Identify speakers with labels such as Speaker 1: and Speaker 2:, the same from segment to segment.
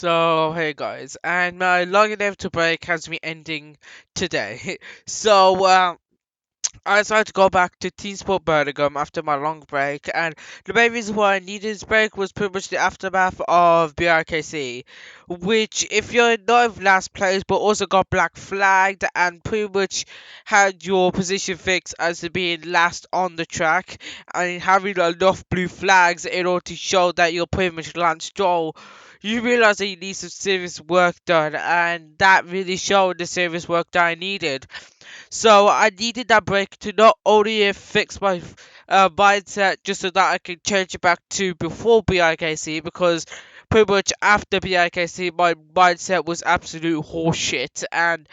Speaker 1: So, hey guys, and my long inevitable break has me ending today. So, I decided to go back to Teamsport Birmingham after my long break, and the main reason why I needed this break was pretty much the aftermath of BRKC, which, if you're not in last place but also got black flagged and pretty much had your position fixed as to being last on the track and having enough blue flags in order to show that you're pretty much Lance Stroll, you realize that you need some serious work done, and that really showed the serious work that I needed. So I needed that break to not only fix my mindset just so that I can change it back to before BIKC, because pretty much after BIKC my mindset was absolute horseshit, and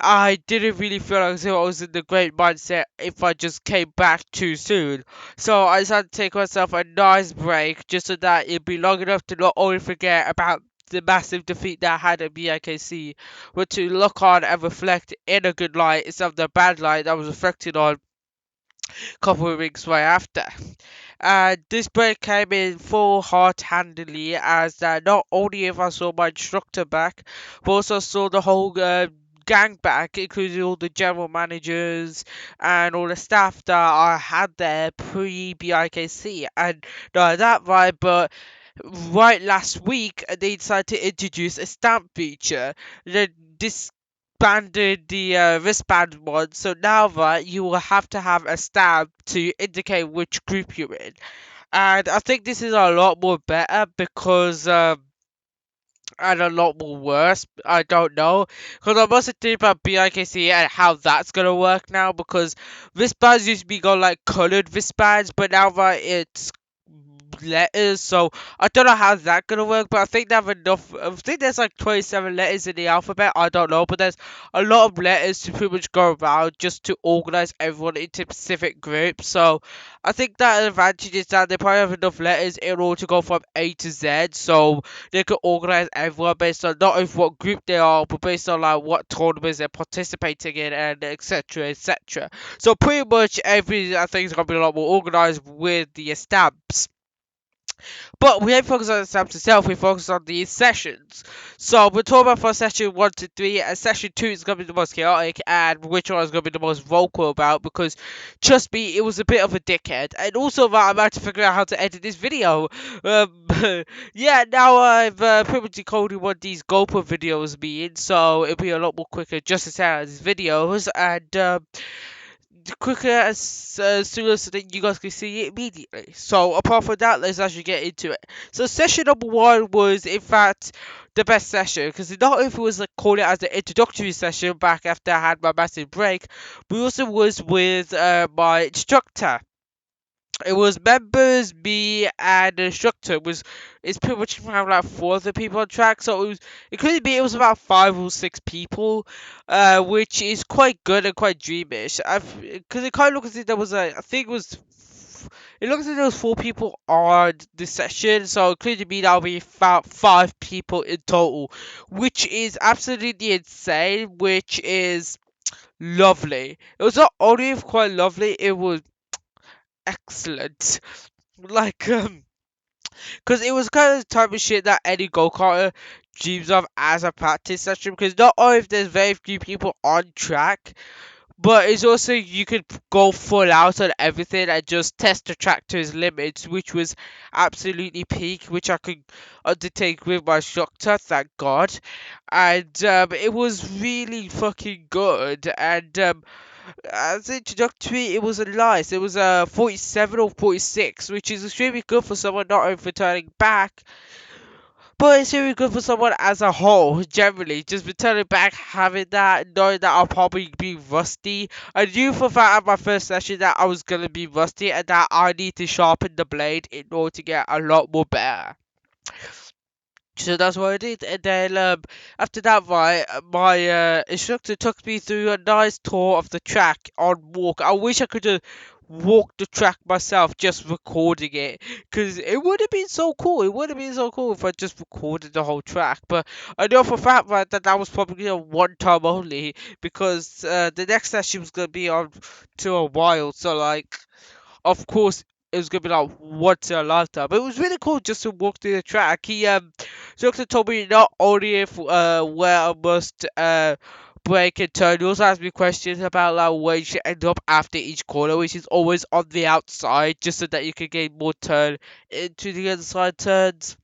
Speaker 1: I didn't really feel like I was in the great mindset if I just came back too soon. So I decided to take myself a nice break just so that it'd be long enough to not only forget about the massive defeat that I had at BIKC, but to look on and reflect in a good light instead of the bad light that was reflected on a couple of weeks right after. This break came in full heart-handedly as that not only if I saw my instructor back, but also saw the whole gang back, including all the general managers and all the staff that I had there pre-BIKC. And not that right, but right last week they decided to introduce a stamp feature. They disbanded the wristband one, so now right you will have to have a stamp to indicate which group you're in. And I think this is a lot more better because and a lot more worse. I don't know, because I'm also thinking about BIKC and how that's gonna work now, because wristbands used to be got like colored wristbands, but now right it's letters. So I don't know how that's gonna work, but I think they have enough. I think there's like 27 letters in the alphabet. I don't know, but there's a lot of letters to pretty much go around just to organize everyone into specific groups. So I think that advantage is that they probably have enough letters in order to go from A to Z, so they can organize everyone based on not only what group they are, but based on like what tournaments they're participating in, and etc. etc. So pretty much every I think is gonna be a lot more organized with the stamps. But we ain't focused on the stamps itself, we focus on the sessions. So we're talking about for session 1 to 3, and session 2 is going to be the most chaotic, and which one is going to be the most vocal about, because trust me, it was a bit of a dickhead. And also that I'm about to figure out how to edit this video. Um, yeah, now I've pretty much decoded what these GoPro videos mean, so it'll be a lot more quicker just to sound these videos, and quicker as soon as you guys can see it immediately. So apart from that, let's actually get into it. So session number 1 was in fact the best session, because not only was like called it as an introductory session back after I had my massive break, but also was with my instructor. It was members, me, and the instructor. It's pretty much around like 4 other people on track. So it was, including me, it was about 5 or 6 people, which is quite good and quite dreamish. Because it kind of looks as if there was a, I think it was, it looks as if there was 4 people on the session. So including me, that'll be about 5 people in total, which is absolutely insane. Which is lovely. It was not only quite lovely, it was excellent. Like, because it was kind of the type of shit that any go-karter dreams of as a practice session. Because not only if there's very few people on track, but it's also you could go full out on everything and just test the track to its limits, which was absolutely peak, which I could undertake with my instructor, thank God. And it was really fucking good. And as introductory, it was a nice. It was a 47 or 46, which is extremely good for someone not only returning back, but it's really good for someone as a whole, generally. Just returning back, having that, knowing that I'll probably be rusty. I knew for a fact at my first session that I was gonna be rusty and that I need to sharpen the blade in order to get a lot more better. So that's what I did, and then after that, my instructor took me through a nice tour of the track on walk. I wish I could have walked the track myself, just recording it, because it would have been so cool. It would have been so cool if I just recorded the whole track. But I know for a fact right, that that was probably a one time only, because the next session was gonna be on to a while. So like, of course. it was gonna be like once in a lifetime. But it was really cool just to walk through the track. Doctor told me not only if where I must brake and turn, he also asked me questions about like where you should end up after each corner, which is always on the outside, just so that you can gain more turn into the inside turns,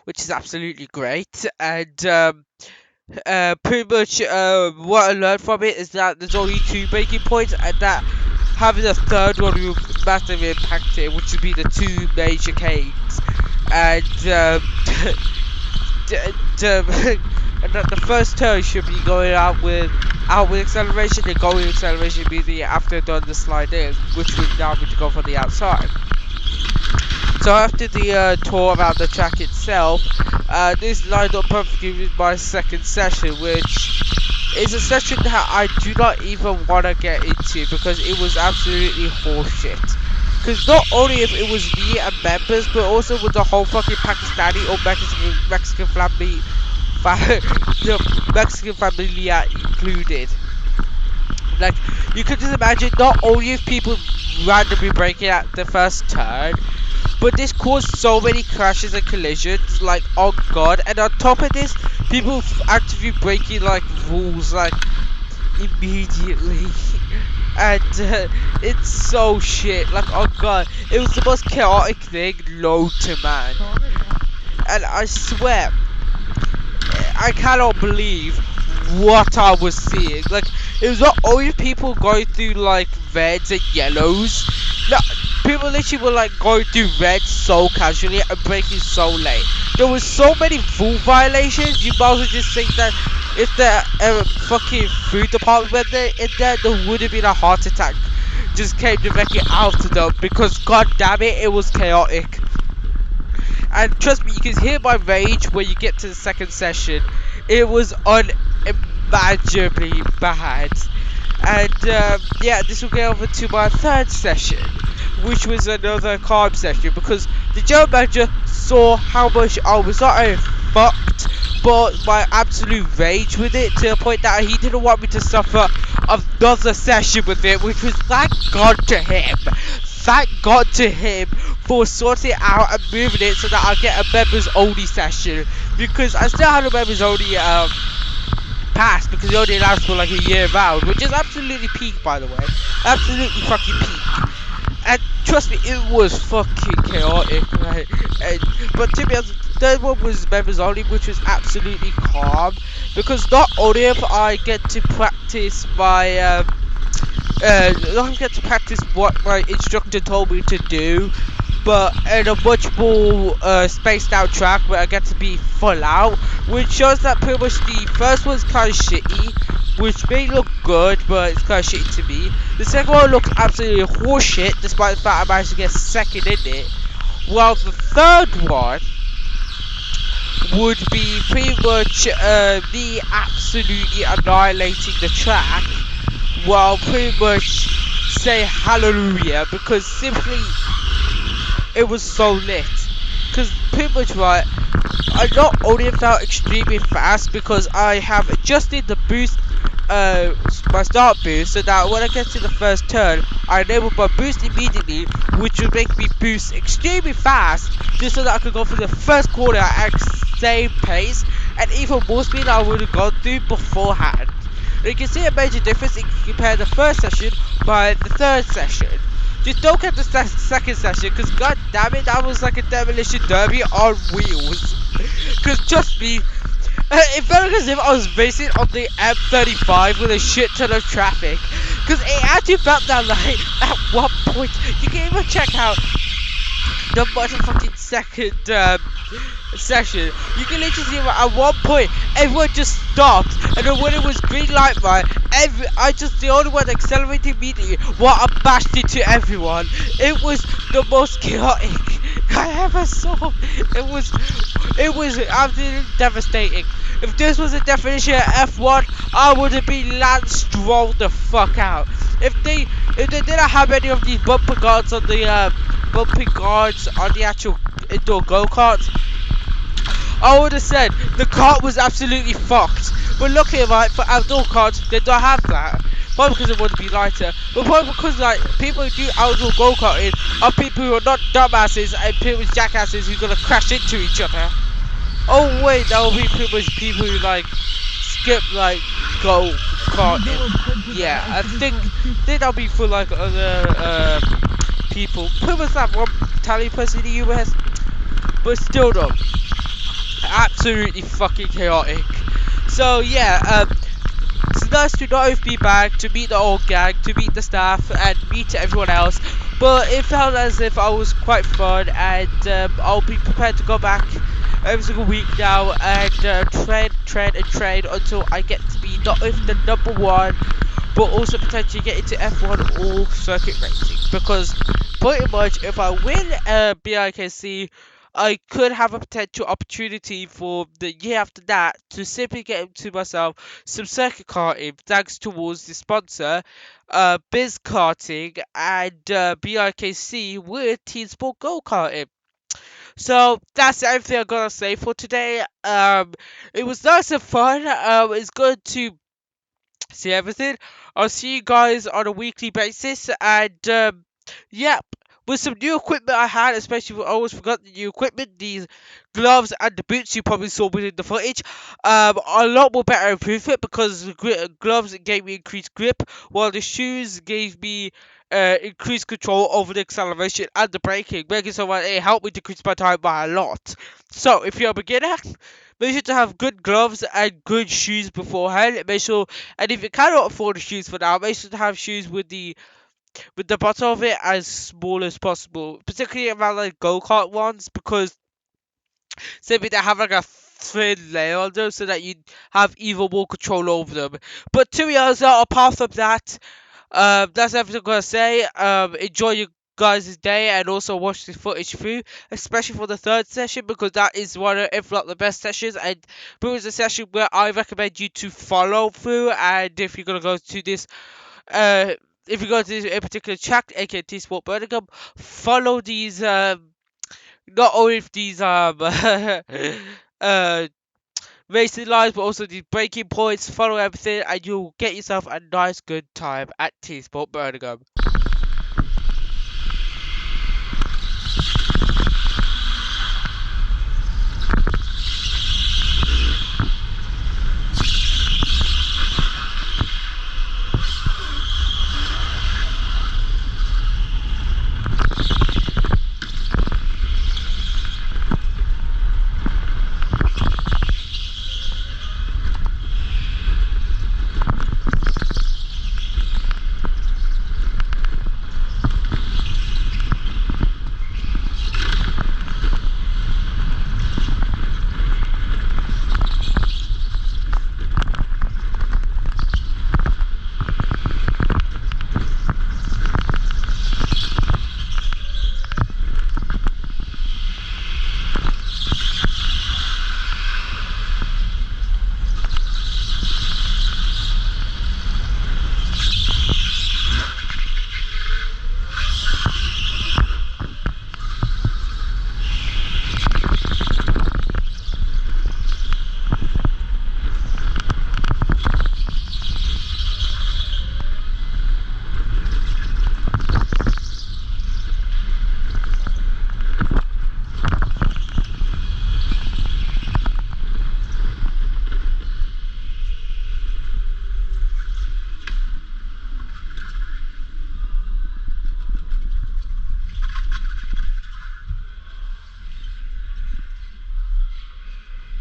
Speaker 1: which is absolutely great. And pretty much what I learned from it is that there's only two breaking points, and that having a third one will massively impact it, which would be the two major canes. And and that the first turn should be going outward acceleration, and going acceleration immediately after done the slide in, which would now be to go for the outside. So after the tour around the track itself, this lined up perfectly with my second session, which is a session that I do not even want to get into because it was absolutely horseshit. Because not only if it was me and members, but also with the whole fucking Pakistani or Mexican family, the Mexican familia included. Like, you could just imagine not only if people randomly breaking at the first turn, but this caused so many crashes and collisions, like, oh god. And on top of this, people actively breaking, like, rules, like, immediately. And it's so shit, like, oh god. It was the most chaotic thing known to man. And I swear, I cannot believe what I was seeing. Like, it was not only people going through like reds and yellows. No, people literally were like going through reds so casually and breaking so late. There was so many rule violations. You might as well just think that if the fucking food department went there, there would have been a heart attack. Just came directly out of them because god damn it, it was chaotic. And trust me, you can hear my rage when you get to the second session. It was unimaginably bad. And yeah, this will get over to my third session, which was another calm session, because the general manager saw how much I was not only fucked, but my absolute rage with it, to the point that he didn't want me to suffer another session with it, which was thank God to him. Thank God to him for sorting it out and moving it so that I get a members only session, because I still had a members only pass, because it only lasts for like a year round, which is absolutely peak, by the way, absolutely fucking peak. And trust me, it was fucking chaotic, right? But to be honest, the third one was members only, which was absolutely calm, because not only if I get to practice my not get to practice what my instructor told me to do, but in a much more spaced out track where I get to be full out, which shows that pretty much the first one's kind of shitty, which may look good, but it's kind of shitty to me. The second one looks absolutely horseshit, despite the fact I managed to get second in it, while the third one would be pretty much me absolutely annihilating the track, while pretty much say hallelujah, because simply it was so lit. Because pretty much, right, I not only felt extremely fast because I have adjusted the boost, my start boost, so that when I get to the first turn, I enable my boost immediately, which will make me boost extremely fast, just so that I could go through the first corner at the same pace, and even more speed than I would have gone through beforehand. And you can see a major difference if you compare the first session by the third session. Just don't get the second session, because god damn it, that was like a demolition derby on wheels. Because trust me, it felt as if I was racing on the M35 with a shit ton of traffic. Because it actually felt that like, at one point, you can even check out the motherfucking second session. You can literally see at one point everyone just stopped, and then when it was green light, right, I just the only one accelerating immediately while I bashed into everyone. It was the most chaotic I ever saw. It was absolutely devastating. If this was a definition of F1, I would have been Lance Stroll the fuck out. If they didn't have any of these bumper guards on the actual indoor go-karts, I would have said the kart was absolutely fucked. But luckily, right, for outdoor karts, they don't have that. Probably because they want to be lighter, but probably because like people who do outdoor go-karting are people who are not dumbasses and people with jackasses who are gonna crash into each other. Oh wait, that will be pretty much people who like skip like go-karting. Yeah, I think that'll be for like other people. Pretty much that one Italian person in the US, but still though, absolutely fucking chaotic. So yeah, it's nice to not only be back, to meet the old gang, to meet the staff, and meet everyone else. But it felt as if I was quite fun, and I'll be prepared to go back every single week now and train until I get to be not only the number one, but also potentially get into F1 or circuit racing. Because pretty much, if I win BIKC, I could have a potential opportunity for the year after that to simply get into myself some circuit karting thanks towards the sponsor, Biz Karting and BIKC with Teamsport Go Karting. So that's everything I'm gonna say for today. It was nice and fun. It's good to see everything. I'll see you guys on a weekly basis, and yep, with some new equipment I had, especially I always forgot the new equipment, these gloves and the boots you probably saw within the footage. A lot more better improvement because the gloves gave me increased grip, while the shoes gave me increased control over the acceleration and the braking, making so that it helped me decrease my time by a lot. So if you're a beginner, make sure to have good gloves and good shoes beforehand. Make sure, and if you cannot afford the shoes for now, make sure to have shoes with the bottom of it as small as possible, particularly around like go kart ones, because simply they have like a thin layer on them so that you have even more control over them. But to be honest, apart from that, that's everything I'm gonna say. Enjoy your guys' day and also watch the footage through, especially for the third session because that is one of, if not the best sessions, and it was a session where I recommend you to follow through. And if you're gonna go to this, uh, if you go to this a particular track, aka T Sport Birmingham, follow these not only these uh racing lines, but also these breaking points. Follow everything, and you'll get yourself a nice good time at T Sport Birmingham.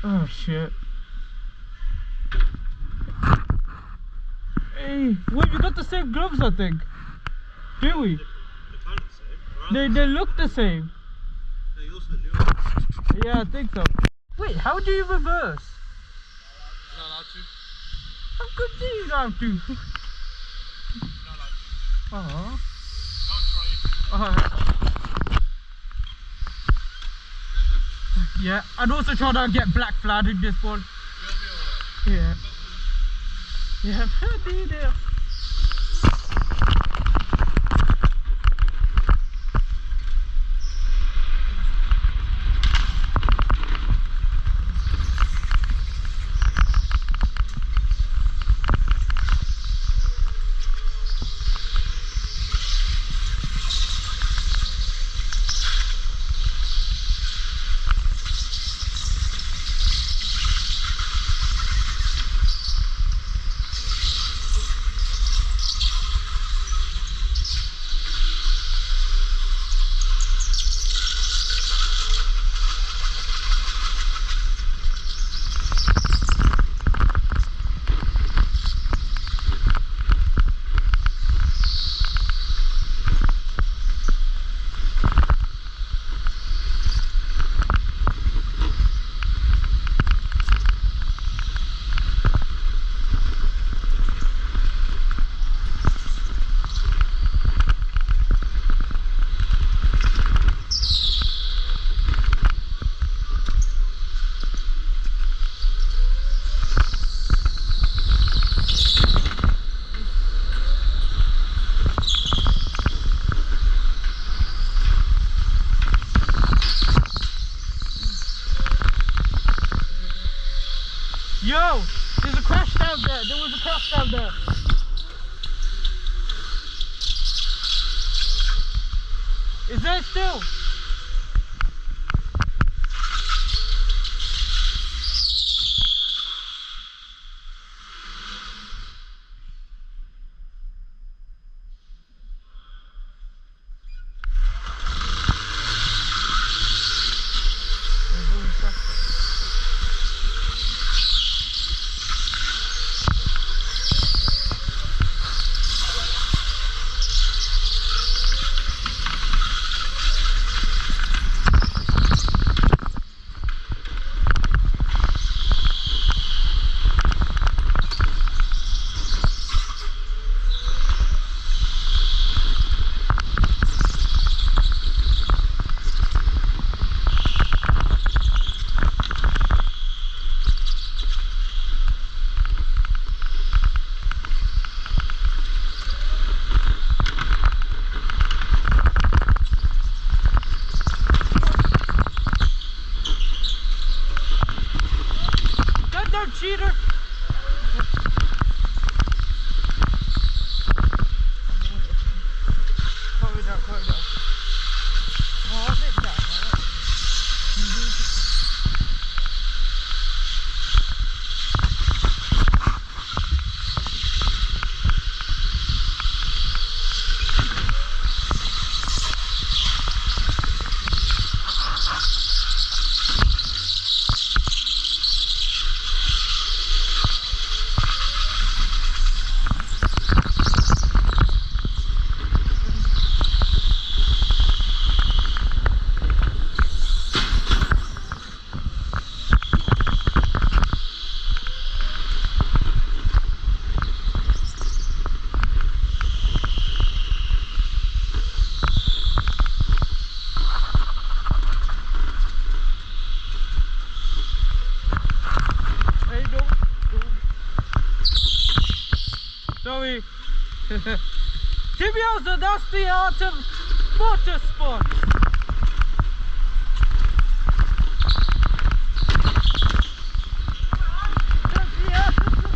Speaker 2: Oh shit. Hey, wait, we got the same gloves, I think. Do we?
Speaker 3: They're kind of the same.
Speaker 2: They look the same.
Speaker 3: No, yours are the new ones.
Speaker 2: Yeah, I think so. Wait, how do you reverse?
Speaker 3: You're not allowed to.
Speaker 2: How good do you have to?
Speaker 3: You're not allowed to.
Speaker 2: Oh.
Speaker 3: Don't try it.
Speaker 2: Yeah, I'd also try to get black flag in this one.
Speaker 3: You'll be alright.
Speaker 2: Yeah. Yeah, pretty there. Yo, there's a crash down there. There was a crash down there. Is there still? Goddamn cheater! Corridor. Oh, this guy, right? Hey, don't. Sorry. To be honest, that's the art of motorsport. That's the art of motorsport.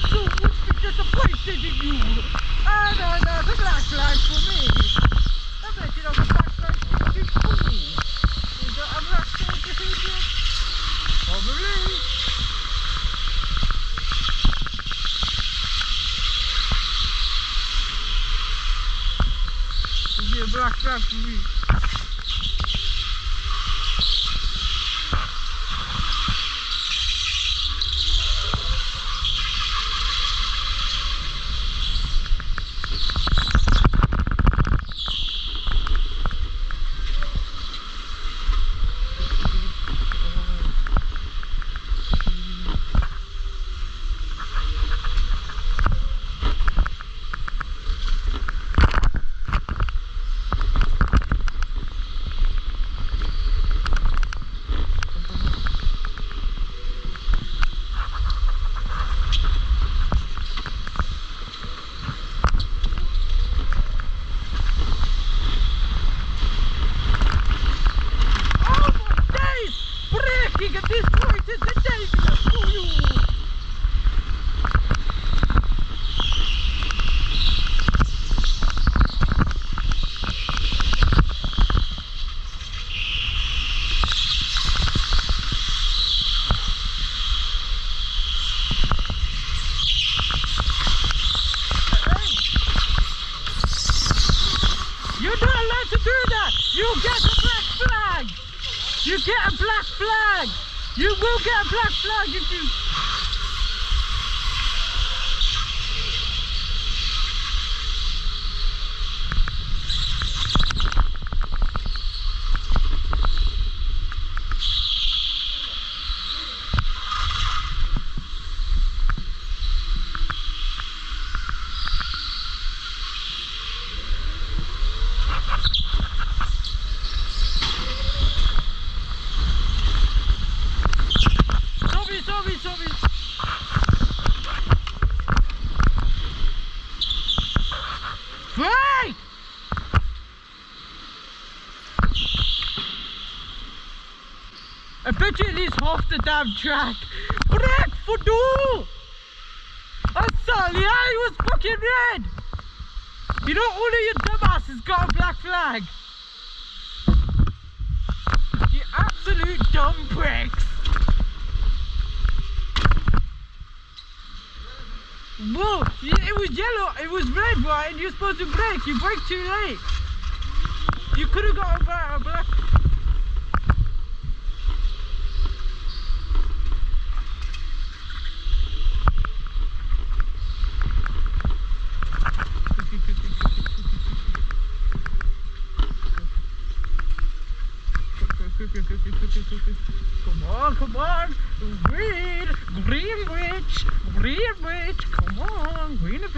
Speaker 2: so would be disappointed in you. Ah, no, the black flag for me. I bet you know the black flag is for me. Is that a black flag behavior? Probably. It'll be a black flag for me. You get a black flag! You will get a black flag if you... Sorry. Break! I bet you at least half the damn track. Break for do! I'm sorry, I was fucking red! You know, all of your dumbasses got a black flag. You absolute dumb pricks. Whoa, it was yellow, it was red, right? And you're supposed to brake. You braked too late. You could have got a black. Come on, Greenwich, come on, Greenwich.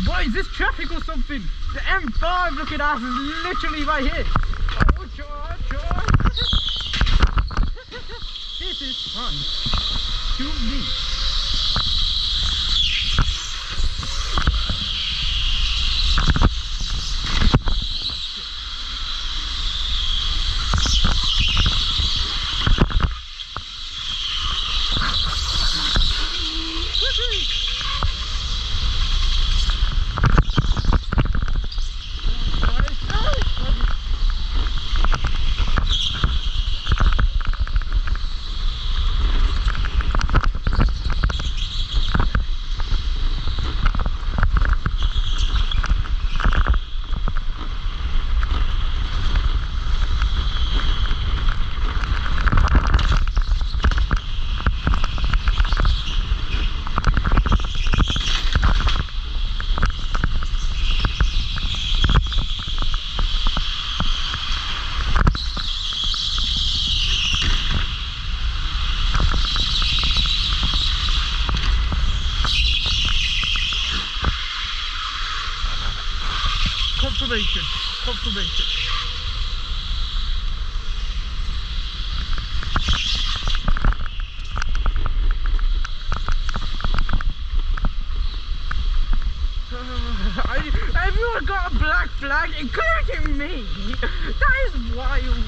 Speaker 2: What is this traffic or something? The M5 looking ass is literally right here. Oh, George. This is fun to me. Confirmation. Everyone got a black flag, including me. That is wild.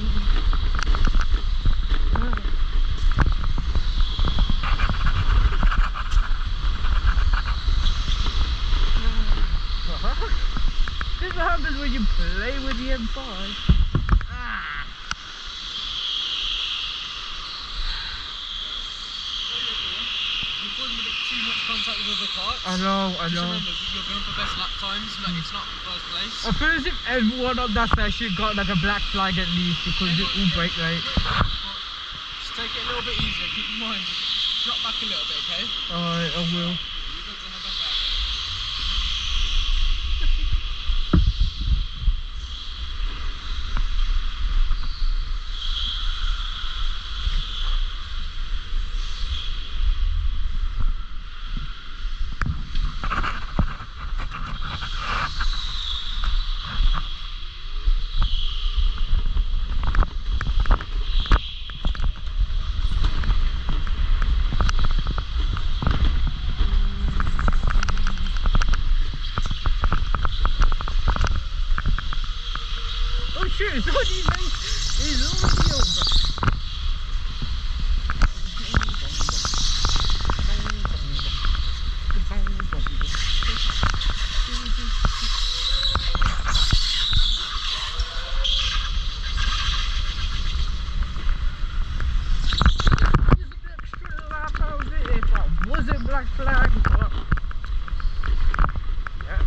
Speaker 2: play with the M5. Ah.
Speaker 3: You're causing a bit too much contact with other carts.
Speaker 2: I know.
Speaker 3: Just remember, you're going for best lap times, it's not for first place.
Speaker 2: I feel as if everyone on that session got like a black flag at least because it will break rate.
Speaker 3: Just take it a little bit easier, keep in mind, just drop back a little bit, okay?
Speaker 2: Alright, I will.
Speaker 3: You guys are not bad.
Speaker 2: Oh shit, it's already late. It's already over. Was it black flag? Yeah.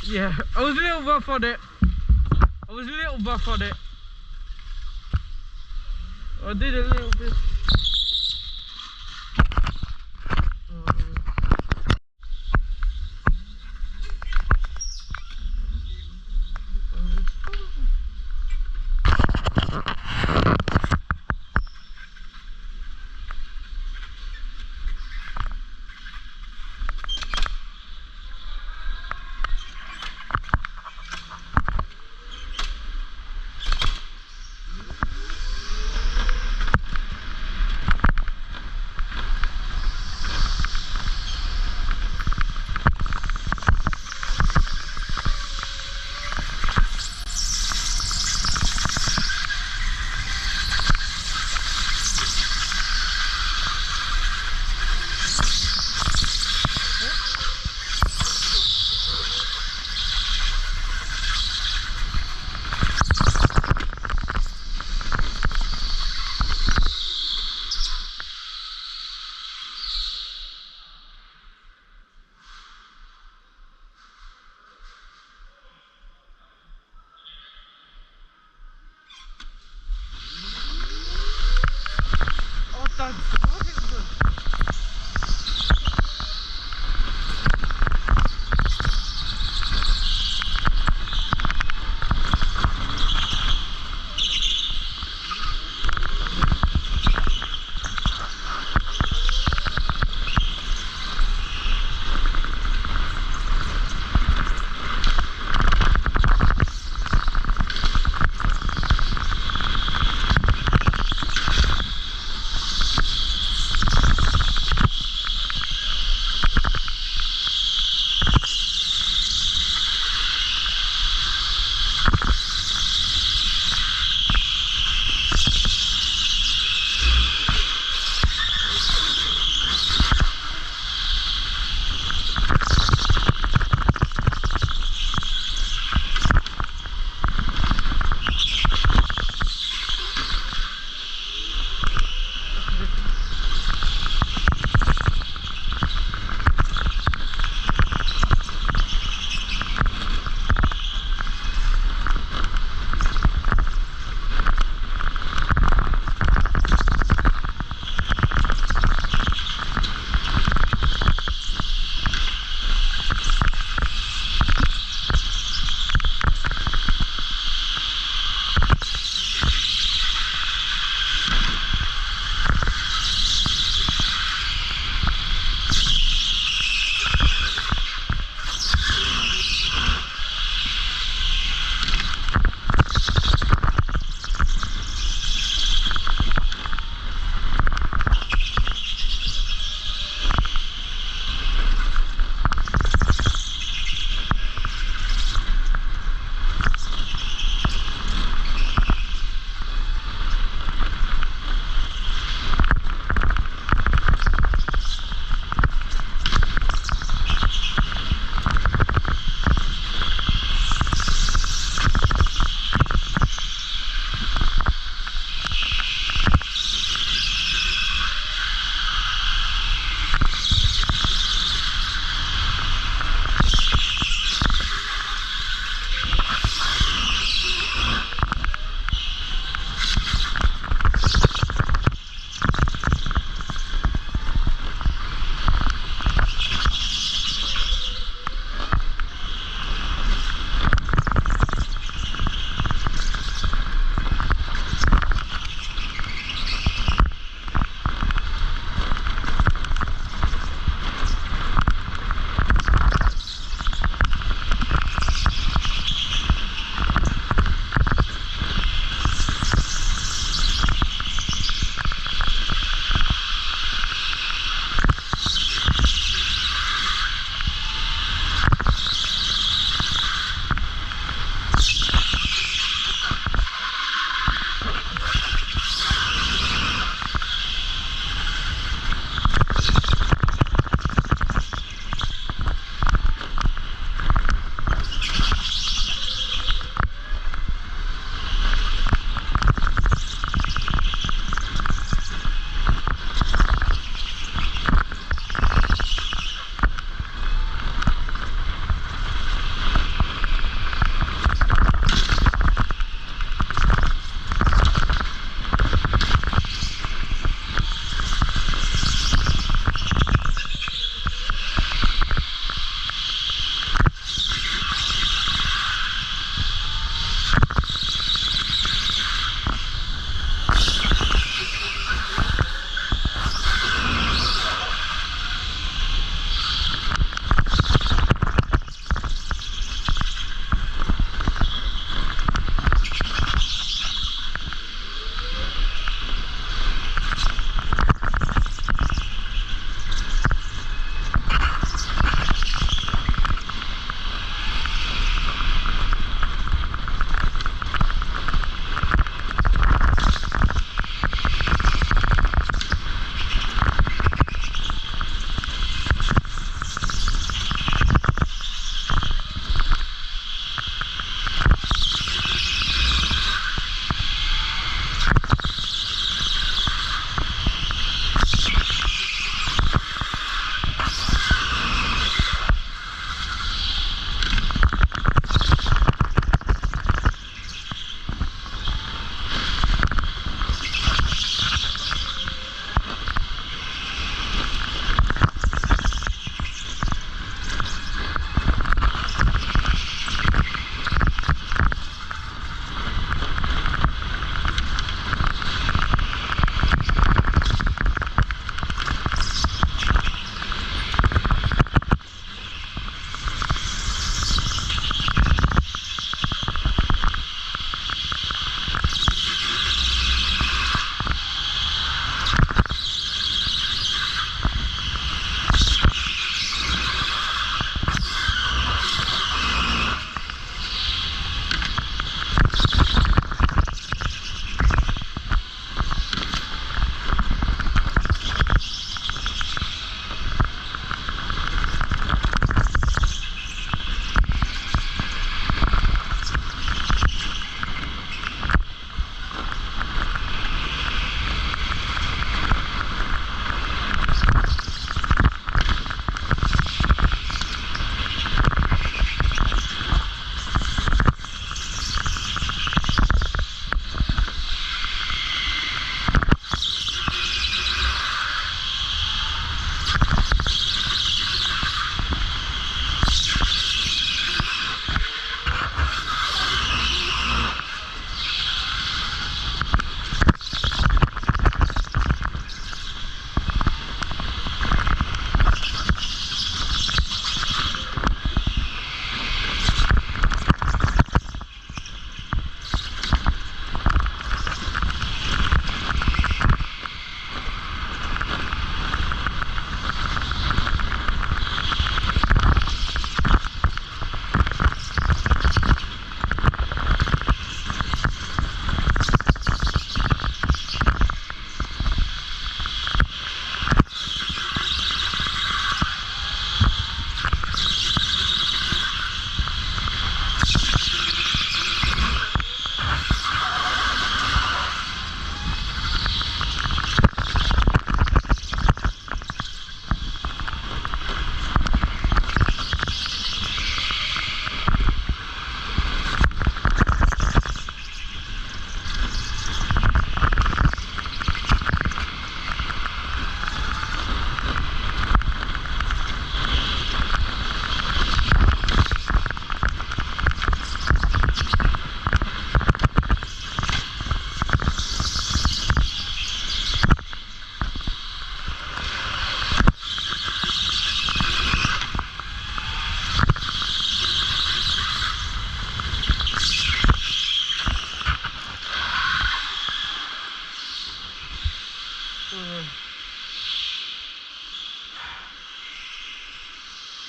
Speaker 2: Yeah, I was a little rough on it. I did a little bit. Oh, that's fucking good.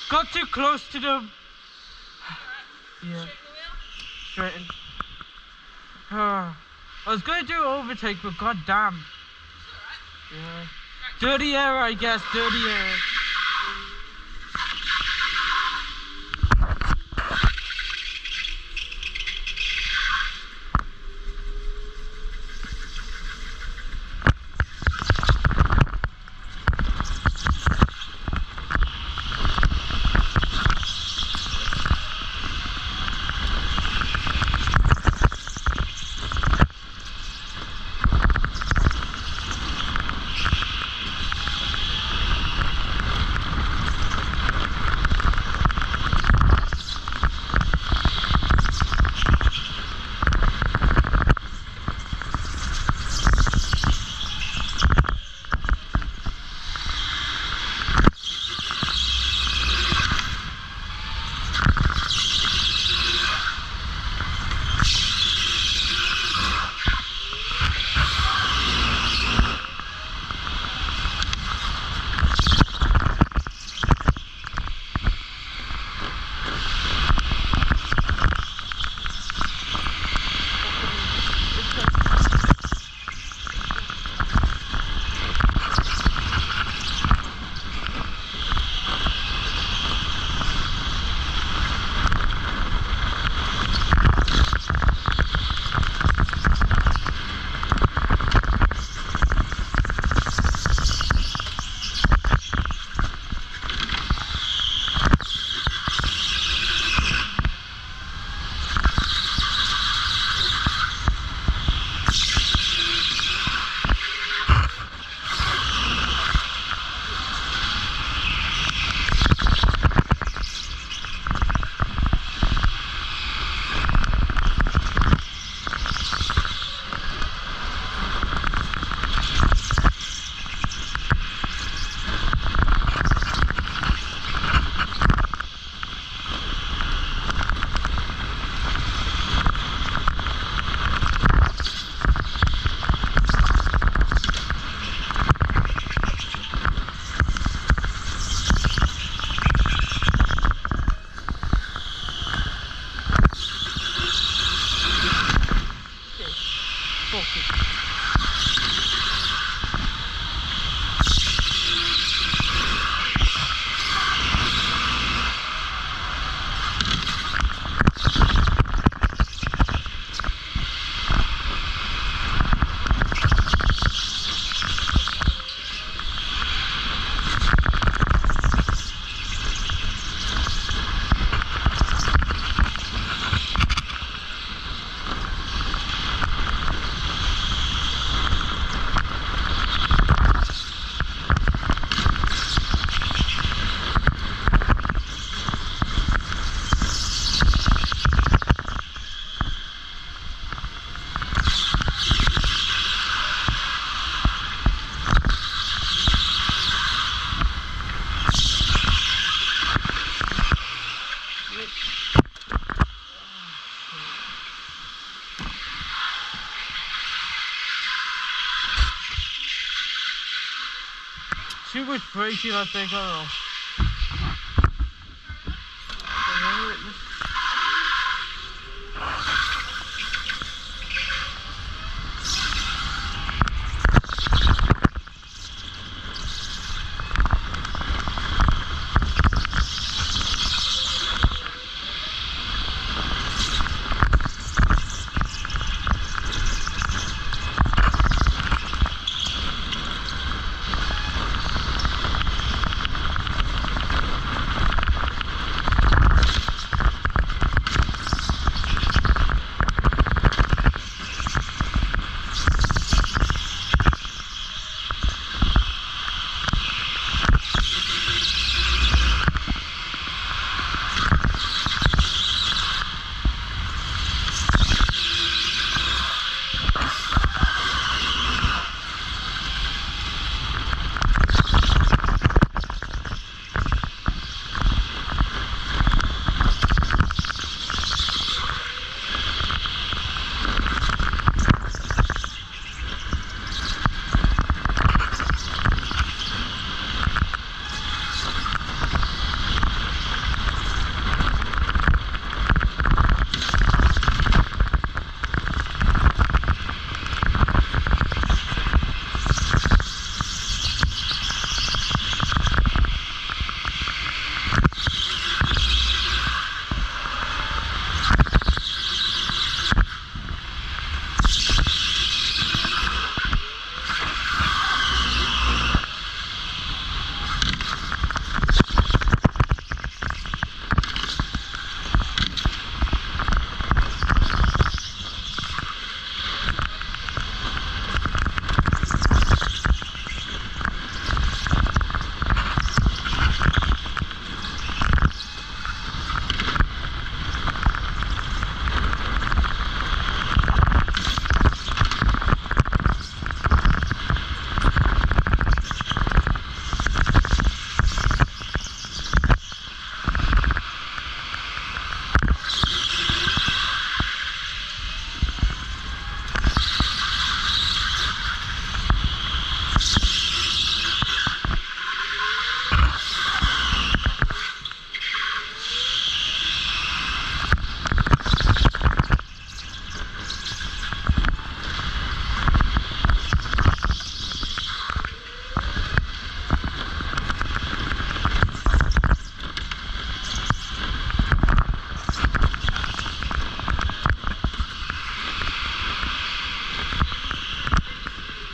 Speaker 2: Got too close to them. Yeah. Straighten. I was going to do overtake, but goddamn. Yeah. Dirty air, I guess. Dirty air. Too much braking, I think. I don't know.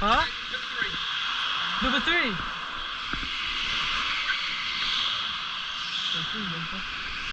Speaker 2: Huh? Number 3.